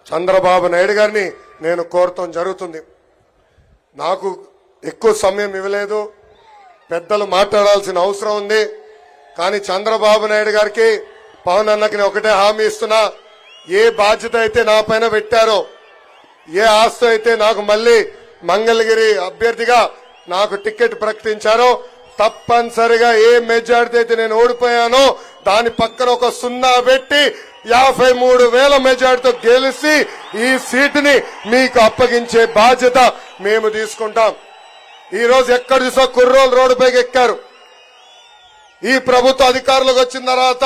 చంద్రబాబు నాయుడు గారిని నేను కోరటం జరుగుతుంది. నాకు ఎక్కువ సమయం ఇవ్వలేదు, పెద్దలు మాట్లాడాల్సిన అవసరం ఉంది. కానీ చంద్రబాబు నాయుడు గారికి పవన్ అన్నకి ఒకటే హామీ ఇస్తున్నా, ఏ బాధ్యత అయితే నా పైన పెట్టారో, ఏ ఆస్తి అయితే నాకు మళ్ళీ మంగళగిరి అభ్యర్థిగా నాకు టికెట్ ప్రకటించారో, తప్పనిసరిగా ఏ మెజార్టీ అయితే నేను ఓడిపోయానో దాని పక్కన ఒక 0 పెట్టి 53,000 మెజార్టీతో గెలిచి ఈ సీటుని మీకు అప్పగించే బాధ్యత మేము తీసుకుంటాం. ఈ రోజు ఎక్కడ చూసా కుర్రోలు రోడ్డుపైకి ఎక్కారు. ఈ ప్రభుత్వ అధికారులకు వచ్చిన తర్వాత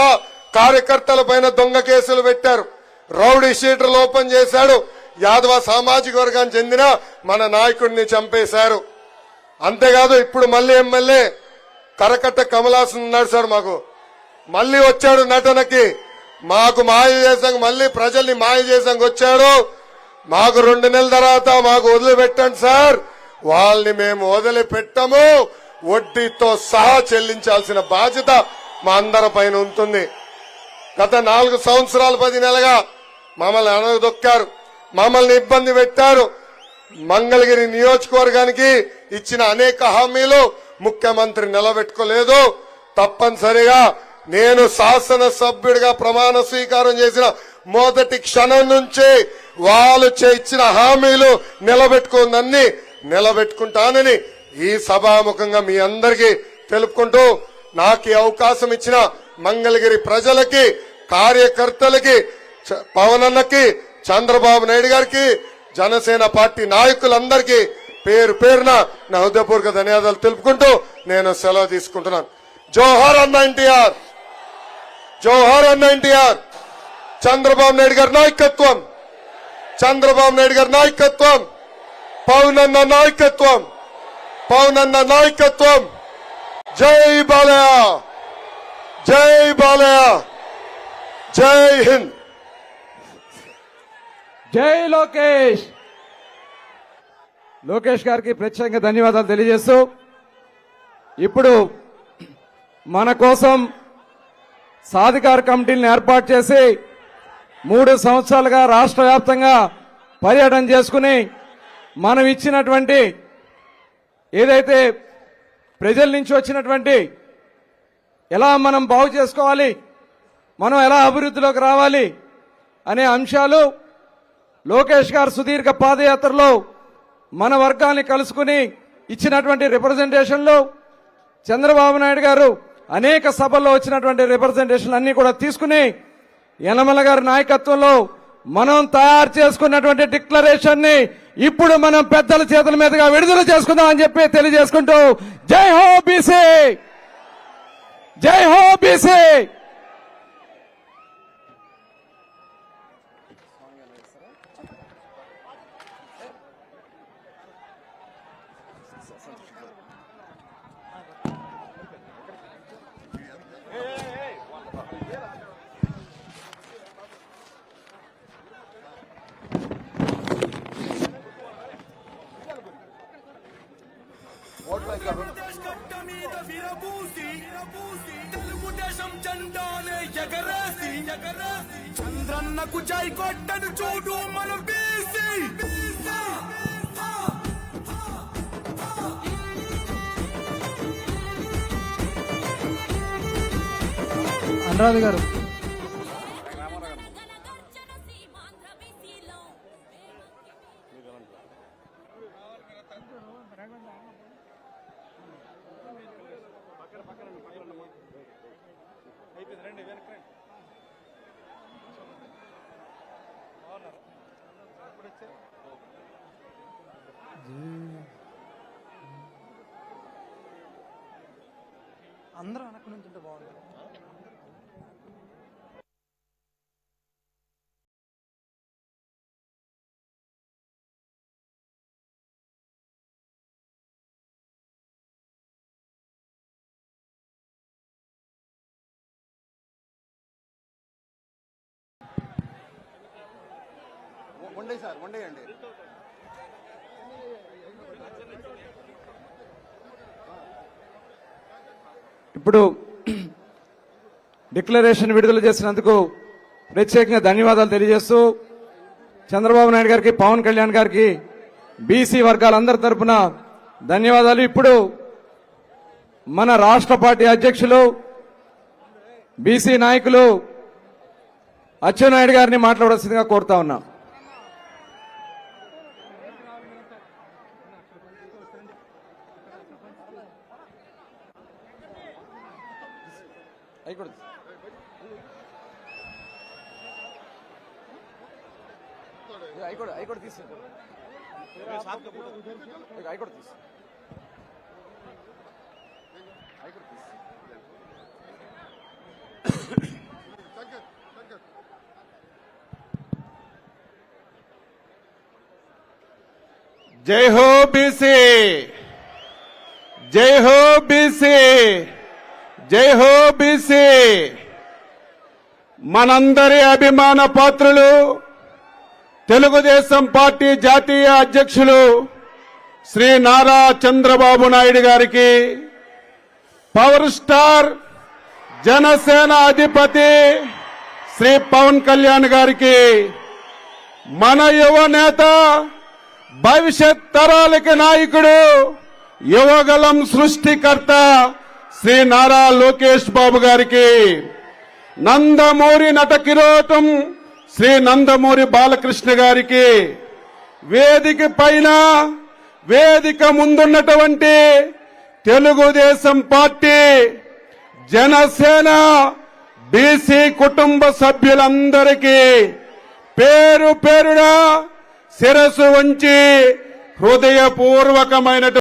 కార్యకర్తల పైన దొంగ కేసులు పెట్టారు, రౌడీ షీటర్లు ఓపెన్ చేశాడు, యాదవ సామాజిక వర్గానికి చెందిన మన నాయకుడిని చంపేశారు. అంతేకాదు ఇప్పుడు మళ్ళీ ఎమ్మెల్యే కరకట్ట కమలాసన్ ఉన్నాడు సార్, మాకు మళ్ళీ వచ్చాడు నటనకి, మాకు మాయ చేసాం, మళ్ళీ ప్రజల్ని మాయ చేసాం వచ్చాడు. మాకు 2 నెలల తర్వాత మాకు వదిలిపెట్టండి సార్, వాళ్ళని మేము వదిలిపెట్టము, వడ్డీతో సహా చెల్లించాల్సిన బాధ్యత మా అందరి పైన ఉంటుంది. గత 4 సంవత్సరాలు 10 నెలలుగా మమ్మల్ని అనగదొక్కారు, మమ్మల్ని ఇబ్బంది పెట్టారు. మంగళగిరి నియోజకవర్గానికి ఇచ్చిన అనేక హామీలు ముఖ్యమంత్రి నిలబెట్టుకోలేదు. తప్పనిసరిగా నేను శాసనసభ్యుడిగా ప్రమాణ స్వీకారం చేసిన మొదటి క్షణం నుంచి వాళ్ళు ఇచ్చిన హామీలు నిలబెట్టుకుందన్నీ నిలబెట్టుకుంటానని ఈ సభాముఖంగా మీ అందరికీ తెలుపుకుంటూ, నాకు ఈ అవకాశం ఇచ్చిన మంగళగిరి ప్రజలకి, కార్యకర్తలకి, పవన్ అన్నకి, చంద్రబాబు నాయుడు గారికి, జనసేన పార్టీ నాయకులందరికీ పేరు పేరున నా హృదయపూర్వక ధన్యవాదాలు తెలుపుకుంటూ నేను సెలవు తీసుకుంటున్నాను. జోహార్ అన్న ఎన్టీఆర్, జోహార్ అన్న ఎన్టీఆర్. చంద్రబాబు నాయుడు గారి నాయకత్వం, చంద్రబాబు నాయుడు గారి నాయకత్వం, పవన్ అన్న నాయకత్వం, పవన్ అన్న నాయకత్వం. జై బాలయ్య, జై బాలయ్య, జై హింద్, జై లోకేష్. లోకేష్ గారికి ప్రత్యేకంగా ధన్యవాదాలు తెలియజేస్తూ, ఇప్పుడు మన కోసం సాధికార కమిటీలను ఏర్పాటు చేసి 3 సంవత్సరాలుగా రాష్ట్ర వ్యాప్తంగా పర్యటన చేసుకుని మనం ఇచ్చినటువంటి ఏదైతే ప్రజల నుంచి వచ్చినటువంటి ఎలా మనం బాగు చేసుకోవాలి, మనం ఎలా అభివృద్ధిలోకి రావాలి అనే అంశాలు లోకేష్ గారు సుదీర్ఘ పాదయాత్రలో మన వర్గాన్ని కలుసుకుని ఇచ్చినటువంటి రిప్రజెంటేషన్లు, చంద్రబాబు నాయుడు గారు అనేక సభల్లో వచ్చినటువంటి రిప్రజెంటేషన్లు అన్ని కూడా తీసుకుని యనమల గారి నాయకత్వంలో మనం తయారు చేసుకున్నటువంటి డిక్లరేషన్ ని ఇప్పుడు మనం పెద్దల చేతుల మీదుగా విడుదల చేసుకుందాం అని చెప్పి తెలియజేసుకుంటూ, జై హో బీసీ, జై హో బీసీ. చంద్రన్నకు జై కొట్టను చూడు మనం బీసీ. అనురాధ గారు అందరూ వెనక నుంచి ఉంటే బాగుంటుంది. వండే సార్, వండేయండి. ఇప్పుడు డిక్లరేషన్ విడుదల చేసినందుకు ప్రత్యేకంగా ధన్యవాదాలు తెలియజేస్తూ చంద్రబాబు నాయుడు గారికి, పవన్ కళ్యాణ్ గారికి, బీసీ వర్గాలందరి తరపున ధన్యవాదాలు. ఇప్పుడు మన రాష్ట్ర పార్టీ అధ్యక్షులు, బీసీ నాయకులు అచ్చెన్నాయుడు గారిని మాట్లాడాల్సిందిగా కోరుతా ఉన్నా. జై హో బీసీ, జై హో బీసీ, జై హో బీసీ. మనందరి అభిమాన పాత్రులు, తెలుగుదేశం పార్టీ జాతీయ అధ్యక్షులు శ్రీ నారా చంద్రబాబు నాయుడు గారికి, పవర్ స్టార్ జనసేన అధిపతి శ్రీ పవన్ కళ్యాణ్ గారికి, మన యువ నేత, భవిష్యత్ తరాలకి నాయకుడు, యువగలం సృష్టికర్త శ్రీ నారా లోకేష్ బాబు గారికి, నందమూరి నట కిరీటం శ్రీ నందమూరి బాలకృష్ణ గారికి, వేదిక పైన వేదిక ముందున్నటువంటి తెలుగుదేశం పార్టీ, జనసేన, బీసీ కుటుంబ సభ్యులందరికీ పేరు పేరున శిరస్సు వంచి హృదయపూర్వకమైన